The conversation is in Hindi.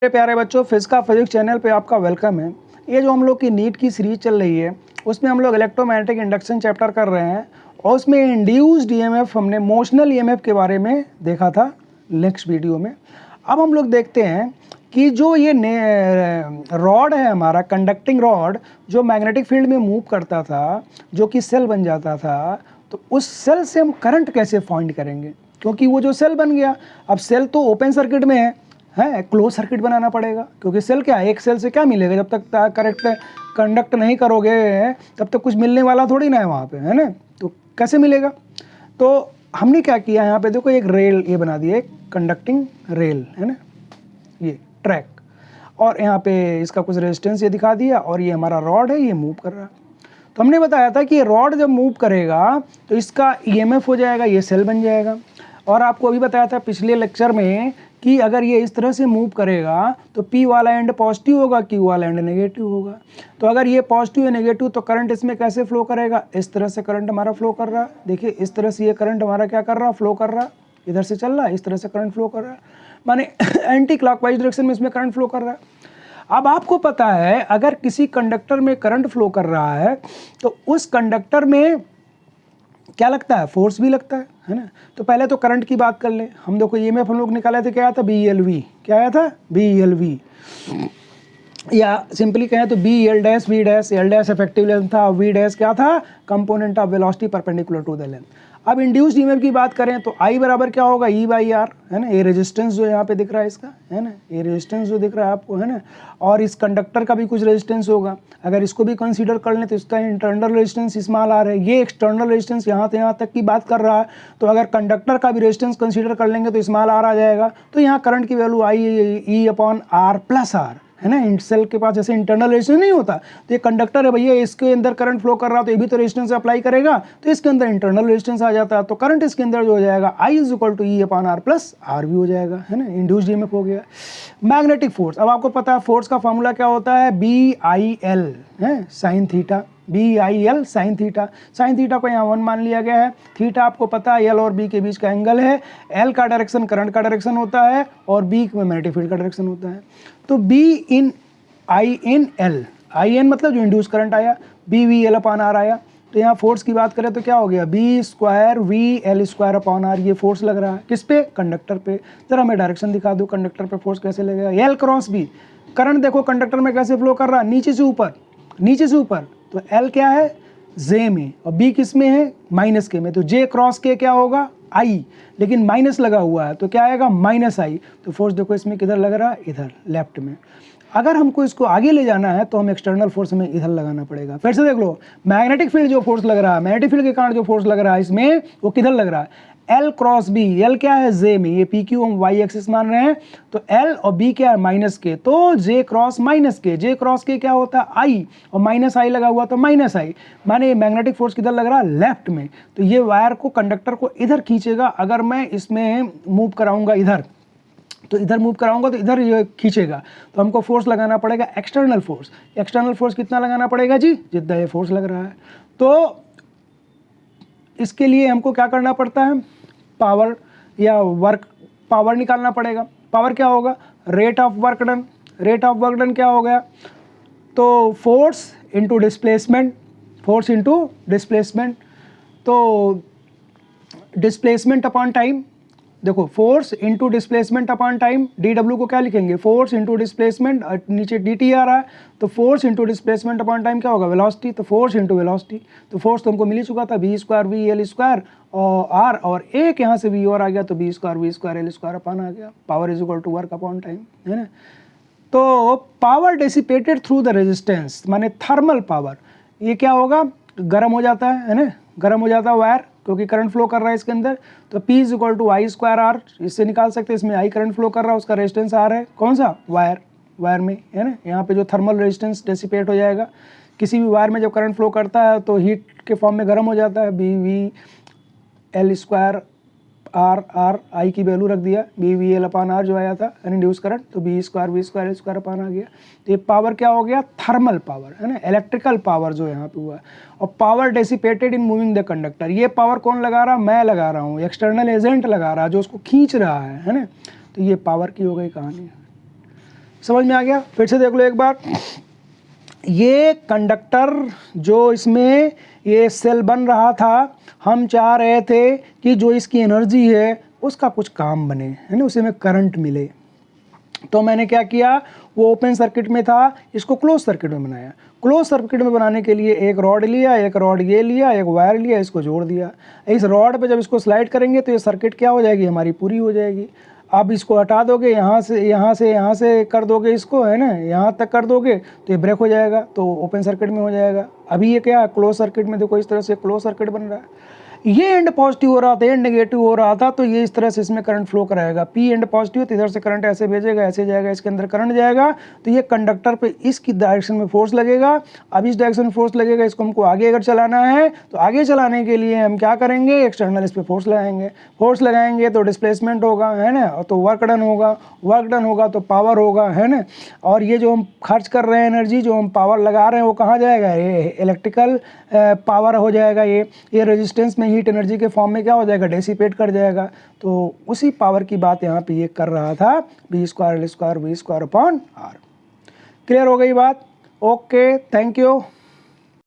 मेरे प्यारे बच्चों, फिजिक्स चैनल पे आपका वेलकम है। ये जो हम लोग की नीट की सीरीज चल रही है उसमें हम लोग इलेक्ट्रोमैग्नेटिक इंडक्शन चैप्टर कर रहे हैं और उसमें इंड्यूस्ड ईएमएफ हमने मोशनल ईएमएफ के बारे में देखा था नेक्स्ट वीडियो में। अब हम लोग देखते हैं कि जो ये रॉड है हमारा कंडक्टिंग रॉड जो मैग्नेटिक फील्ड में मूव करता था, जो कि सेल बन जाता था, तो उस सेल से हम करंट कैसे फाइंड करेंगे, क्योंकि वो जो सेल बन गया, अब सेल तो ओपन सर्किट में है क्लोज सर्किट बनाना पड़ेगा, क्योंकि सेल क्या है, एक सेल से क्या मिलेगा, जब तक करेक्ट कंडक्ट नहीं करोगे तब तक कुछ मिलने वाला थोड़ी ना है वहाँ पे, है ना। तो कैसे मिलेगा, तो हमने क्या किया, यहाँ पे देखो एक रेल ये बना दिया, एक कंडक्टिंग रेल है ना, ये ट्रैक, और यहाँ पे इसका कुछ रेजिस्टेंस ये दिखा दिया, और ये हमारा रॉड है, ये मूव कर रहा है। तो हमने बताया था कि ये रॉड जब मूव करेगा तो इसका ईएमएफ हो जाएगा, ये सेल बन जाएगा। और आपको अभी बताया था पिछले लेक्चर में कि अगर ये इस तरह से मूव करेगा तो P वाला एंड पॉजिटिव होगा, Q वाला एंड नेगेटिव होगा। तो अगर ये पॉजिटिव या नेगेटिव तो करंट इसमें कैसे फ्लो करेगा, इस तरह से करंट हमारा फ्लो कर रहा है। देखिए इस तरह से ये करंट हमारा क्या कर रहा है, फ्लो कर रहा है, इधर से चल रहा है, इस तरह से करंट फ्लो कर रहा है, माने एंटी क्लॉकवाइज डायरेक्शन में इसमें करंट फ्लो कर रहा है। अब आपको पता है अगर किसी कंडक्टर में करंट फ्लो कर रहा है तो उस कंडक्टर में क्या लगता है, फोर्स भी लगता है ना। तो पहले तो करंट की बात कर ले हम। देखो ईएमएफ हम लोग निकाले थे, क्या आया था, BLV। क्या आया था, BLV, या सिंपली कहें तो BL dash V dash, L dash effective length था, V डैश क्या था, component of velocity perpendicular to the length. अब इंड्यूस्ड ईएमएफ की बात करें तो I बराबर क्या होगा, E/R, है ना। ये रेजिस्टेंस जो यहाँ पे दिख रहा है इसका, है ना, ये रेजिस्टेंस जो दिख रहा है आपको, है ना, और इस कंडक्टर का भी कुछ रेजिस्टेंस होगा। अगर इसको भी कंसीडर कर लें तो इसका इंटरनल रेजिस्टेंस स्मॉल r है, ये एक्सटर्नल रेजिस्टेंस यहाँ से यहाँ तक की बात कर रहा है। तो अगर कंडक्टर का भी रेजिस्टेंस कंसीडर कर लेंगे तो स्मॉल r आ जाएगा। तो यहाँ करंट की वैल्यू I/E/R+R, है ना। सेल के पास जैसे इंटरनल रेजिस्टेंस नहीं होता, तो ये कंडक्टर है भैया, इसके अंदर करंट फ्लो कर रहा तो ये भी तो रेजिस्टेंस अप्लाई करेगा, तो इसके अंदर इंटरनल रेजिस्टेंस आ जाता है। तो करंट इसके अंदर जो हो जाएगा I=E/R+R भी हो जाएगा, है ना। इंड्यूस्ड ईएमएफ हो गया। मैग्नेटिक फोर्स, अब आपको पता है फोर्स का फॉर्मूला क्या होता है, BIL है sine theta, BIL sine theta. Sine theta को यहाँ 1 मान लिया गया है। थीटा आपको पता है L और B के बीच का एंगल है। L का डायरेक्शन करंट का डायरेक्शन होता है और B मैग्नेटिक फील्ड का डायरेक्शन होता है। तो I in मतलब जो इंड्यूस करंट आया, BVL/R आया। तो यहाँ फोर्स की बात करें तो क्या हो गया, B²VL²/R। ये फोर्स लग रहा है किस पे, कंडक्टर पे। जरा मैं डायरेक्शन दिखा दूँ कंडक्टर पे फोर्स कैसे लगेगा। L×B, करंट देखो कंडक्टर में कैसे फ्लो कर रहा है, नीचे से ऊपर, नीचे से ऊपर। तो L क्या है, J में, और B किस में है, माइनस के में। तो J×K क्या होगा, I, लेकिन माइनस लगा हुआ है तो क्या आएगा, -I। तो फोर्स देखो इसमें किधर लग रहा है, इधर लेफ्ट में। अगर हमको इसको आगे ले जाना है तो हम एक्सटर्नल फोर्स में इधर लगाना पड़ेगा। फिर से देख लो, मैग्नेटिक फील्ड जो फोर्स लग रहा है, मैग्नेटिक फील्ड के कारण जो फोर्स लग रहा है इसमें, वो किधर लग रहा है, L×B। L क्या है, J में, ये PQ हम Y एक्सिस मान रहे हैं, तो L और B क्या है, -K, तो J×-K। J×K क्या होता है, I, और -I लगा हुआ तो -I, माने मैग्नेटिक फोर्स किधर लग रहा है, लेफ्ट में। तो ये वायर को, कंडक्टर को इधर खींचेगा। अगर मैं इसमें मूव कराऊंगा इधर, तो इधर मूव कराऊंगा तो इधर ये खींचेगा। तो हमको फोर्स लगाना पड़ेगा एक्सटर्नल फोर्स। एक्सटर्नल फोर्स कितना लगाना पड़ेगा जी, जितना ये फोर्स लग रहा है। तो इसके लिए हमको क्या करना पड़ता है, पावर या वर्क, पावर निकालना पड़ेगा। पावर क्या होगा, rate of work done. Rate of work done क्या हो गया, तो force into displacement, force into displacement. तो डिस्प्लेसमेंट अपॉन टाइम, देखो force into displacement upon time, DW को क्या लिखेंगे, फोर्स इंटू डिस्प्लेसमेंट, नीचे DT आ रहा है, तो force into displacement upon time क्या होगा, वेलोसिटी। तो फोर्स इंटू वेलोसिटी, तो फोर्स तो हमको मिल ही चुका था, B²VL² और R, और एक यहाँ से V और आ गया, तो B²V²L² अपॉन आ गया। पावर = वर्क अपॉन टाइम, है ना। तो power dissipated through the resistance, माने थर्मल पावर, ये क्या होगा, गर्म हो जाता है ना, गर्म हो जाता है वायर, क्योंकि करंट फ्लो कर रहा है इसके अंदर। तो P = I²R, इससे निकाल सकते हैं। इसमें I करंट फ्लो कर रहा है, उसका रेजिस्टेंस R है, कौन सा, वायर में, है ना। यहाँ पे जो थर्मल रेजिस्टेंस डेसिपेट हो जाएगा। किसी भी वायर में जब करंट फ्लो करता है तो हीट के फॉर्म में गर्म हो जाता है। BVL² R I की वैल्यू रख दिया, BVL/R जो आया था इंड्यूस करंट, तो B²V²L² अपॉन आ गया। तो ये पावर क्या हो गया, थर्मल पावर, है ना, इलेक्ट्रिकल पावर जो यहाँ पे हुआ है। और power dissipated in moving the conductor, ये पावर कौन लगा रहा है, मैं लगा रहा हूँ, एक्सटर्नल एजेंट लगा रहा है जो उसको खींच रहा है ना। तो ये पावर की हो गई कहानी। समझ में आ गया? फिर से देख लो एक बार। ये कंडक्टर जो इसमें ये सेल बन रहा था, हम चाह रहे थे कि जो इसकी एनर्जी है उसका कुछ काम बने, है ना, उसे में करंट मिले। तो मैंने क्या किया, वो ओपन सर्किट में था, इसको क्लोज सर्किट में बनाया। क्लोज सर्किट में बनाने के लिए एक रॉड लिया, एक रॉड ये लिया, एक वायर लिया, इसको जोड़ दिया। इस रॉड पे जब इसको स्लाइड करेंगे तो ये सर्किट क्या हो जाएगी, हमारी पूरी हो जाएगी। अब इसको हटा दोगे, यहाँ से कर दोगे इसको, है ना, यहाँ तक कर दोगे तो ये ब्रेक हो जाएगा, तो ओपन सर्किट में हो जाएगा। अभी ये क्या है, क्लोज सर्किट में, देखो इस तरह से क्लोज सर्किट बन रहा है। ये एंड पॉजिटिव हो रहा था, एंड नेगेटिव हो रहा था, तो ये इस तरह से इसमें करंट फ्लो कराएगा। पी एंड पॉजिटिव, तो इधर से करंट ऐसे भेजेगा, ऐसे जाएगा, इसके अंदर करंट जाएगा, तो ये कंडक्टर पे इसकी डायरेक्शन में फोर्स लगेगा। अब इस डायरेक्शन में फोर्स लगेगा, इसको हमको आगे अगर चलाना है तो आगे चलाने के लिए हम क्या करेंगे, एक्सटर्नल इस पर फोर्स लगाएंगे। फोर्स लगाएंगे तो डिस्प्लेसमेंट होगा, है ना, तो वर्क डन होगा, वर्क डन होगा तो पावर होगा, है ना। और ये जो हम खर्च कर रहे हैं एनर्जी, जो हम पावर लगा रहे हैं, वो कहाँ जाएगा, ये इलेक्ट्रिकल पावर हो जाएगा। ये रेजिस्टेंस में हीट एनर्जी के फॉर्म में क्या हो जाएगा, डेसिपेट कर जाएगा। तो उसी पावर की बात यहाँ पे ये कर रहा था, B square L square V square upon R. Clear हो गई बात? Okay, thank you.